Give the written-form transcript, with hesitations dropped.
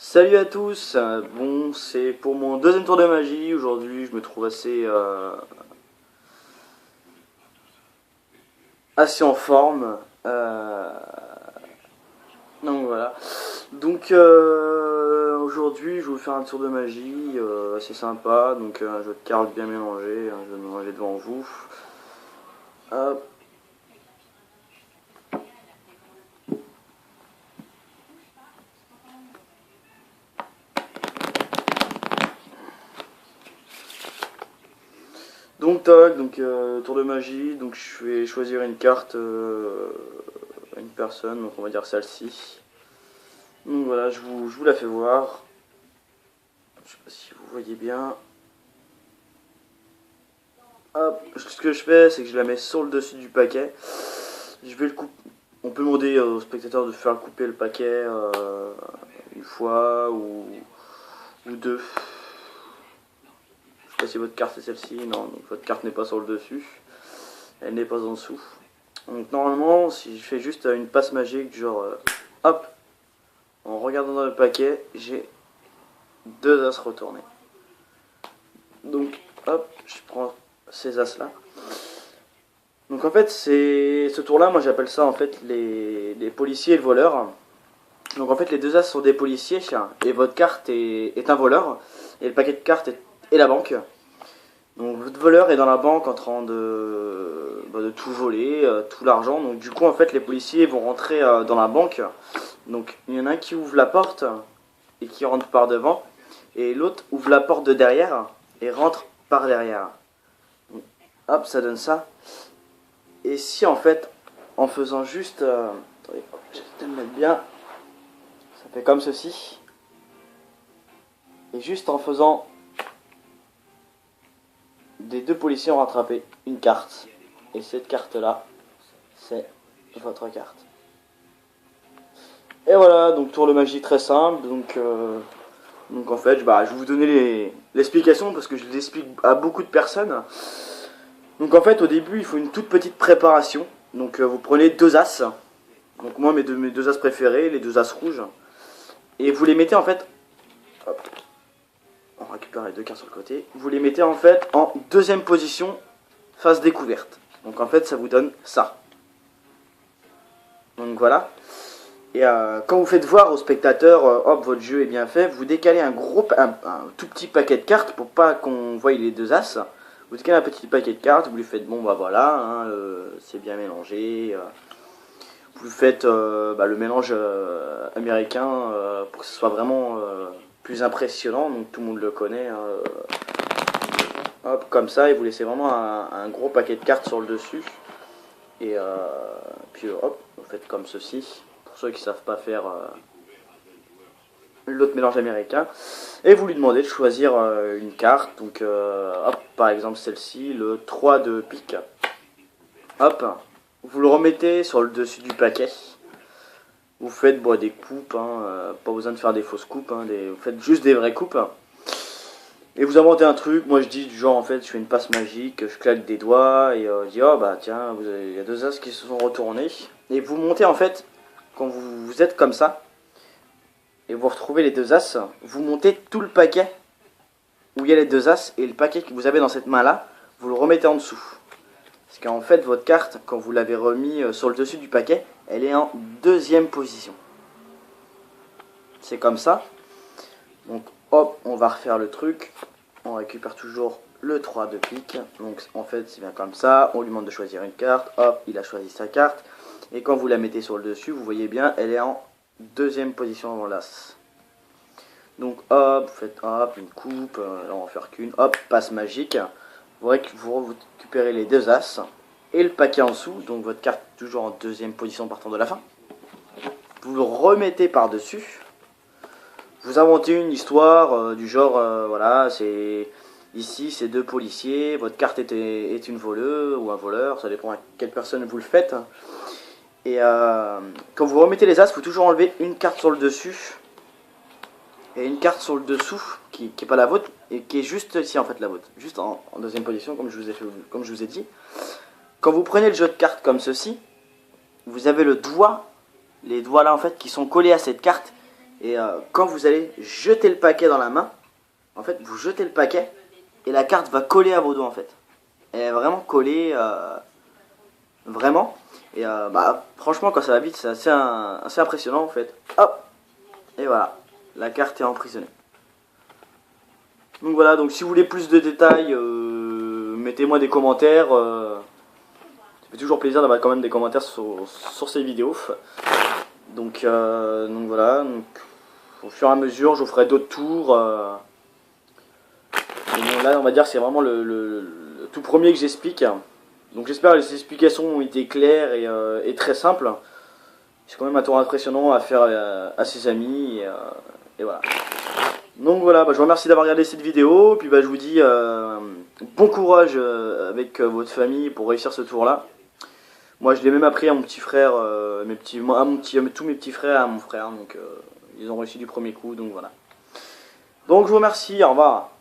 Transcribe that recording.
Salut à tous, bon c'est pour mon deuxième tour de magie. Aujourd'hui je me trouve assez en forme. Donc voilà. Donc aujourd'hui je vais vous faire un tour de magie assez sympa. Donc un jeu de cartes bien mélangé, un jeu mélangé devant vous. Hop. Donc tac, tour de magie, donc je vais choisir une carte, une personne, donc on va dire celle-ci. Donc voilà, je vous la fais voir. Je sais pas si vous voyez bien. Hop, ce que je fais, c'est que je la mets sur le dessus du paquet. Je vais le couper. On peut demander au spectateur de faire couper le paquet une fois ou deux. Je sais pas si votre carte est celle-ci. Non, donc votre carte n'est pas sur le dessus. Elle n'est pas en dessous. Donc normalement, si je fais juste une passe magique, genre hop, en regardant dans le paquet, j'ai deux as retournés. Donc hop, je prends ces as là. Donc en fait, c'est ce tour-là, moi j'appelle ça en fait les policiers et le voleur. Donc en fait, les deux as sont des policiers et votre carte est un voleur et le paquet de cartes est la banque. Donc votre voleur est dans la banque en train de tout voler, tout l'argent. Donc du coup en fait les policiers vont rentrer dans la banque. Donc il y en a un qui ouvre la porte et qui rentre par devant et l'autre ouvre la porte de derrière et rentre par derrière. Donc, hop, ça donne ça. Et si en fait en faisant juste... attendez, j'essaie de le mettre bien. Ça fait comme ceci. Et juste en faisant... des deux policiers ont rattrapé une carte. Et cette carte-là, c'est votre carte. Et voilà, donc tour de magie très simple. Donc en fait, je vais vous donner l'explication parce que je l'explique à beaucoup de personnes. Donc en fait, au début, il faut une toute petite préparation. Donc vous prenez deux as. Donc moi, mes deux as préférés, les deux as rouges. Et vous les mettez en fait... Hop, on récupère les deux cartes sur le côté. Vous les mettez en fait en deuxième position, face découverte. Donc en fait, ça vous donne ça. Donc voilà. Et quand vous faites voir au spectateur, hop, votre jeu est bien fait, vous décalez un tout petit paquet de cartes pour pas qu'on voie les deux as. Vous décalez un petit paquet de cartes, vous lui faites bon bah voilà, hein, c'est bien mélangé. Vous faites le mélange américain pour que ce soit vraiment plus impressionnant, donc tout le monde le connaît. Hein, hop, comme ça, et vous laissez vraiment un gros paquet de cartes sur le dessus. Et puis hop, vous faites comme ceci. Pour ceux qui ne savent pas faire l'autre mélange américain. Et vous lui demandez de choisir une carte. Donc hop, par exemple celle-ci, le 3 de pique. Hop, vous le remettez sur le dessus du paquet. Vous faites des coupes, hein, pas besoin de faire des fausses coupes, hein, vous faites juste des vraies coupes. Et vous inventez un truc, moi je dis du genre en fait je fais une passe magique, je claque des doigts et je dis oh bah tiens, il y a deux as qui se sont retournés. Et vous montez en fait, quand vous êtes comme ça, et vous retrouvez les deux as, vous montez tout le paquet où il y a les deux as et le paquet que vous avez dans cette main là, vous le remettez en dessous. Parce qu'en fait votre carte, quand vous l'avez remis sur le dessus du paquet, elle est en deuxième position. C'est comme ça. Donc hop, on va refaire le truc. On récupère toujours le 3 de pique. Donc en fait c'est bien comme ça. On lui demande de choisir une carte. Hop, il a choisi sa carte. Et quand vous la mettez sur le dessus, vous voyez bien, elle est en deuxième position avant l'as. Donc hop, vous faites hop, une coupe. Là on va en faire qu'une. Hop, passe magique. Vous récupérez les deux as. Et le paquet en dessous. Donc votre carte toujours en deuxième position partant de la fin. Vous le remettez par-dessus. Vous inventez une histoire du genre, voilà, c'est ici c'est deux policiers, votre carte est une voleuse ou un voleur, ça dépend à quelle personne vous le faites. Et quand vous remettez les as, il faut toujours enlever une carte sur le dessus et une carte sur le dessous qui n'est pas la vôtre et qui est juste ici en fait la vôtre, juste en deuxième position comme je vous ai dit. Quand vous prenez le jeu de cartes comme ceci, vous avez les doigts là en fait qui sont collés à cette carte Et quand vous allez jeter le paquet dans la main, en fait vous jetez le paquet et la carte va coller à vos doigts en fait. Elle est vraiment collée, vraiment. Et franchement quand ça va vite c'est assez impressionnant en fait. Hop, et voilà, la carte est emprisonnée. Donc voilà, donc si vous voulez plus de détails, mettez-moi des commentaires. Ça fait toujours plaisir d'avoir quand même des commentaires sur ces vidéos. Donc voilà, donc, au fur et à mesure je vous ferai d'autres tours. Et bon, là on va dire que c'est vraiment le tout premier que j'explique. Donc j'espère que les explications ont été claires et très simples. C'est quand même un tour impressionnant à faire à ses amis. Et voilà. Donc voilà, je vous remercie d'avoir regardé cette vidéo. Puis je vous dis bon courage avec votre famille pour réussir ce tour là. Moi je l'ai même appris à mon petit frère, à tous mes petits frères, à mon frère. Donc ils ont réussi du premier coup, donc voilà. Donc je vous remercie, au revoir.